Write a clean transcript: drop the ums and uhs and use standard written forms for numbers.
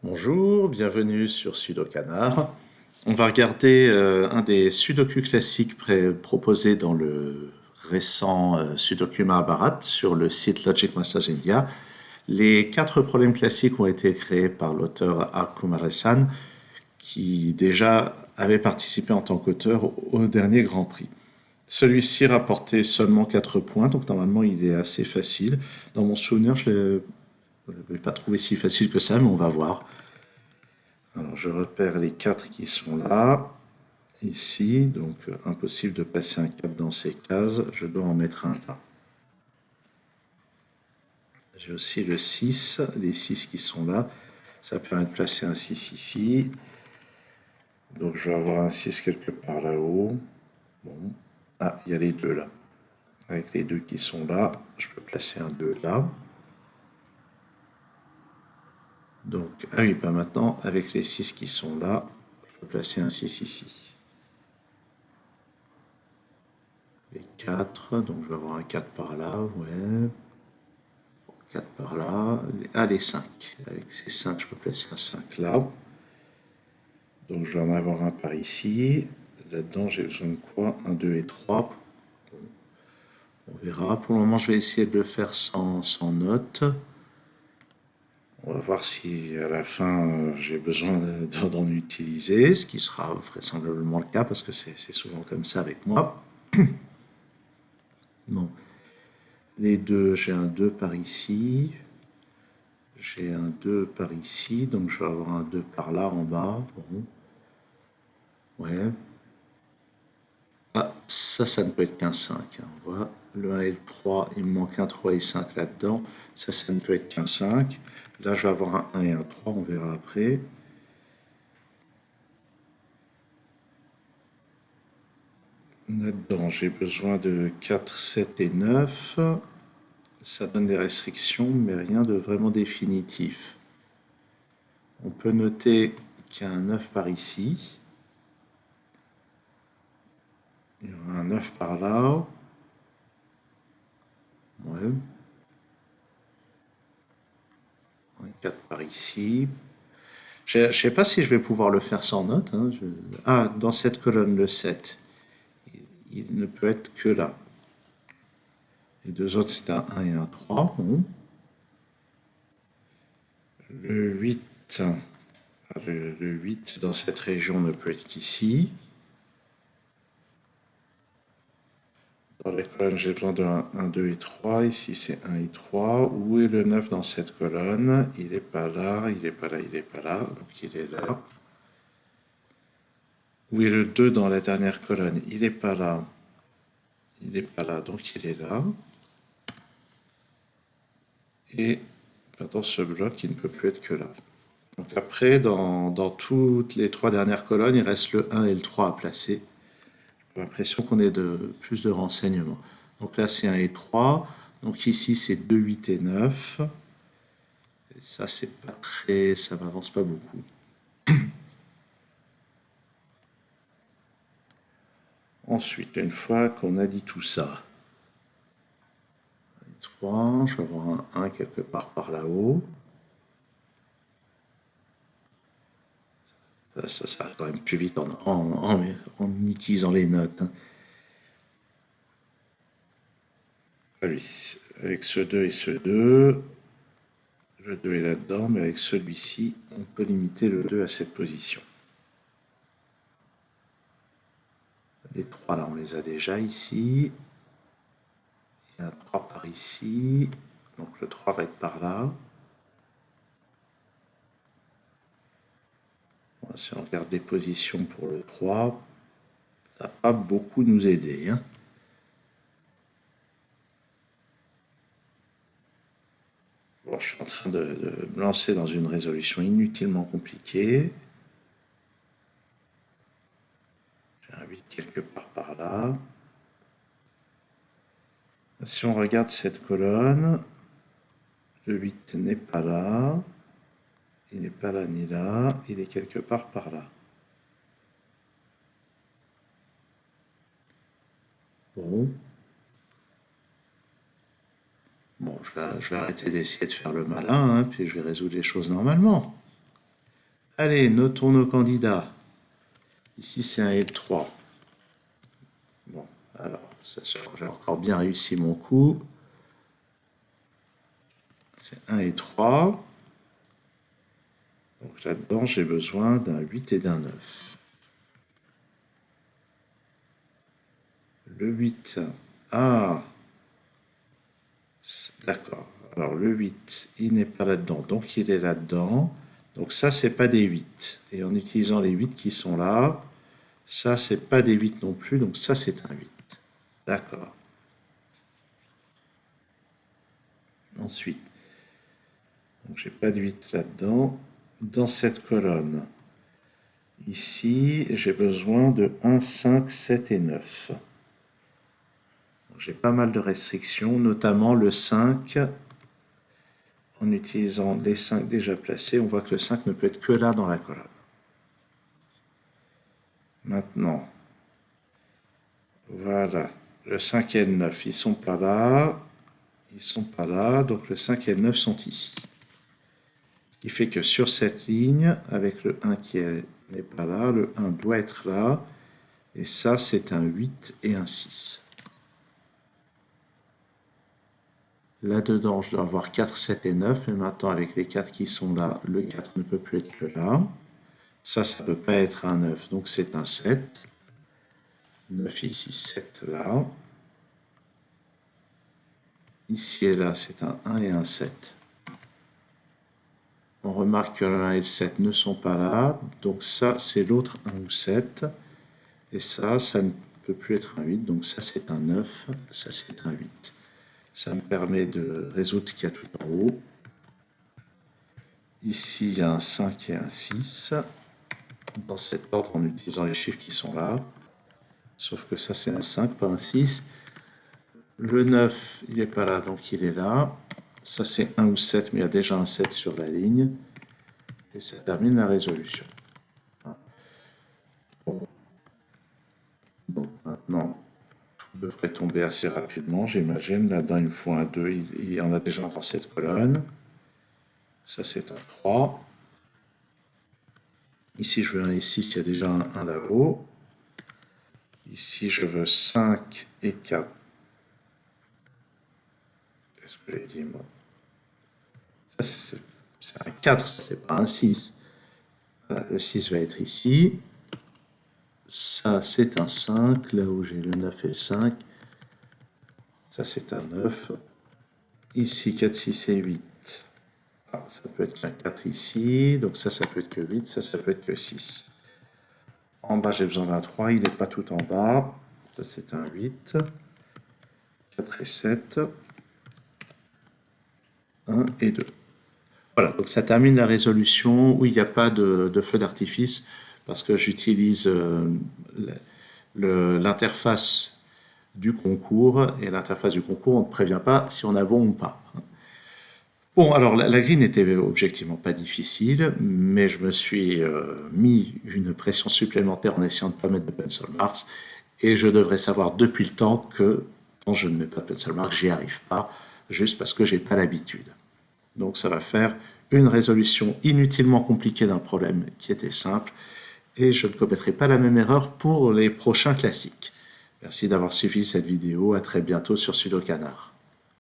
Bonjour, bienvenue sur Sudokanar. On va regarder un des sudoku classiques proposés dans le récent Sudoku Mahabharat sur le site Logic Masters India. Les 4 problèmes classiques ont été créés par l'auteur A. Kumaresan, qui déjà avait participé en tant qu'auteur au dernier Grand Prix. Celui-ci rapportait seulement 4 points, donc normalement il est assez facile. Dans mon souvenir, je ne l'avais pas trouvé si facile que ça, mais on va voir. Alors, je repère les 4 qui sont là, ici, donc impossible de passer un 4 dans ces cases, je dois en mettre un là. J'ai aussi le 6, les 6 qui sont là, ça permet de placer un 6 ici, donc je vais avoir un 6 quelque part là-haut. Bon. Ah, il y a les 2 là. Avec les 2 qui sont là, je peux placer un 2 là. Donc, ah oui, pas maintenant, avec les 6 qui sont là, je peux placer un 6 ici. Les 4, donc je vais avoir un 4 par là, ouais. 4 par là. Ah, les 5. Avec ces 5, je peux placer un 5 là. Donc je vais en avoir un par ici. Là-dedans, j'ai besoin de quoi? Un 2 et 3. On verra. Pour le moment, je vais essayer de le faire sans note. On va voir si à la fin j'ai besoin d'en utiliser, ce qui sera vraisemblablement le cas parce que c'est souvent comme ça avec moi. Bon. Les 2, j'ai un 2 par ici. J'ai un 2 par ici, donc je vais avoir un 2 par là en bas. Bon. Ouais. Ah, ça ne peut être qu'un 5, hein. On voit le 1 et le 3, il me manque un 3 et 5 là-dedans. Ça ne peut être qu'un 5. Là, je vais avoir un 1 et un 3, on verra après. Là-dedans, j'ai besoin de 4, 7 et 9. Ça donne des restrictions, mais rien de vraiment définitif. On peut noter qu'il y a un 9 par ici. Il y aura un 9 par là. Ouais. Un 4 par ici. Je ne sais pas si je vais pouvoir le faire sans note, hein. Ah, dans cette colonne, le 7. Il ne peut être que là. Les deux autres, c'est un 1 et un 3. Bon. Le 8, le 8 dans cette région ne peut être qu'ici. Dans les colonnes, j'ai besoin de 1, 2 et 3. Ici, c'est 1 et 3. Où est le 9 dans cette colonne? Il n'est pas là, il n'est pas là, il n'est pas là. Donc, il est là. Où est le 2 dans la dernière colonne? Il n'est pas là. Il n'est pas là, donc il est là. Et dans ce bloc, il ne peut plus être que là. Donc après, dans toutes les 3 dernières colonnes, il reste le 1 et le 3 à placer. J'ai l'impression qu'on ait plus de renseignements. Donc là, c'est 1 et 3. Donc ici, c'est 2, 8 et 9. Et ça, c'est pas très... ça m'avance pas beaucoup. Ensuite, une fois qu'on a dit tout ça, 3, je vais avoir un 1 quelque part par là-haut. Ça va quand même plus vite en utilisant les notes, hein. Avec ce 2 et ce 2, le 2 est là-dedans, mais avec celui-ci, on peut limiter le 2 à cette position. Les 3 là, on les a déjà ici. Il y a un 3 par ici. Donc le 3 va être par là. Bon, si on regarde les positions pour le 3, ça va pas beaucoup nous aider, hein. Bon, je suis en train de me lancer dans une résolution inutilement compliquée. J'ai un 8 quelque part par là. Si on regarde cette colonne, le 8 n'est pas là. Il n'est pas là ni là. Il est quelque part par là. Bon. Bon, je vais arrêter d'essayer de faire le malin, hein, puis je vais résoudre les choses normalement. Allez, notons nos candidats. Ici, c'est un L3. Bon, alors, j'ai encore bien réussi mon coup. C'est 1 et 3. Donc là-dedans, j'ai besoin d'un 8 et d'un 9. Le 8. Ah, d'accord. Alors le 8, il n'est pas là-dedans, donc il est là-dedans. Donc ça, c'est pas des 8. Et en utilisant les 8 qui sont là, ça, c'est pas des 8 non plus, donc ça, c'est un 8. D'accord. Ensuite, donc j'ai pas de 8 là-dedans. Dans cette colonne, ici, j'ai besoin de 1, 5, 7 et 9. J'ai pas mal de restrictions, notamment le 5. En utilisant les 5 déjà placés, on voit que le 5 ne peut être que là dans la colonne. Maintenant, voilà, le 5 et le 9, ils sont pas là. Ils sont pas là, donc le 5 et le 9 sont ici. Ce qui fait que sur cette ligne, avec le 1 qui n'est pas là, le 1 doit être là. Et ça, c'est un 8 et un 6. Là-dedans, je dois avoir 4, 7 et 9. Mais maintenant, avec les 4 qui sont là, le 4 ne peut plus être que là. Ça ne peut pas être un 9, donc c'est un 7. 9 ici, 7 là. Ici et là, c'est un 1 et un 7. On remarque que le 1 et le 7 ne sont pas là. Donc ça, c'est l'autre 1 ou 7. Et ça ne peut plus être un 8. Donc ça, c'est un 9. Ça, c'est un 8. Ça me permet de résoudre ce qu'il y a tout en haut. Ici, il y a un 5 et un 6. Dans cet ordre, en utilisant les chiffres qui sont là. Sauf que ça, c'est un 5, pas un 6. Le 9, il n'est pas là, donc il est là. Ça, c'est 1 ou 7, mais il y a déjà un 7 sur la ligne. Et ça termine la résolution. Bon, maintenant, tout devrait tomber assez rapidement, j'imagine. Là-dedans, il me faut un 2. Il y en a déjà dans cette colonne. Ça, c'est un 3. Ici, je veux un et 6, il y a déjà un 1 là-haut. Ici, je veux 5 et 4. Qu'est-ce que j'ai dit, moi? Ça, c'est un 4, ça, c'est pas un 6. Voilà, le 6 va être ici. Ça, c'est un 5, là où j'ai le 9 et le 5. Ça, c'est un 9. Ici, 4, 6 et 8. Ah, ça peut être qu'un 4 ici. Donc ça peut être que 8. Ça peut être que 6. En bas, j'ai besoin d'un 3. Il n'est pas tout en bas. Ça, c'est un 8. 4 et 7. 1 et 2. Voilà, donc ça termine la résolution où il n'y a pas de feu d'artifice parce que j'utilise l'interface du concours, et l'interface du concours, on ne prévient pas si on a bon ou pas. Bon, alors la grille n'était objectivement pas difficile, mais je me suis mis une pression supplémentaire en essayant de ne pas mettre de pencil marks, et je devrais savoir depuis le temps que quand je ne mets pas de pencil marks, j'y arrive pas, juste parce que j'ai pas l'habitude. Donc ça va faire une résolution inutilement compliquée d'un problème qui était simple, et je ne commettrai pas la même erreur pour les prochains classiques. Merci d'avoir suivi cette vidéo, à très bientôt sur Sudokanar.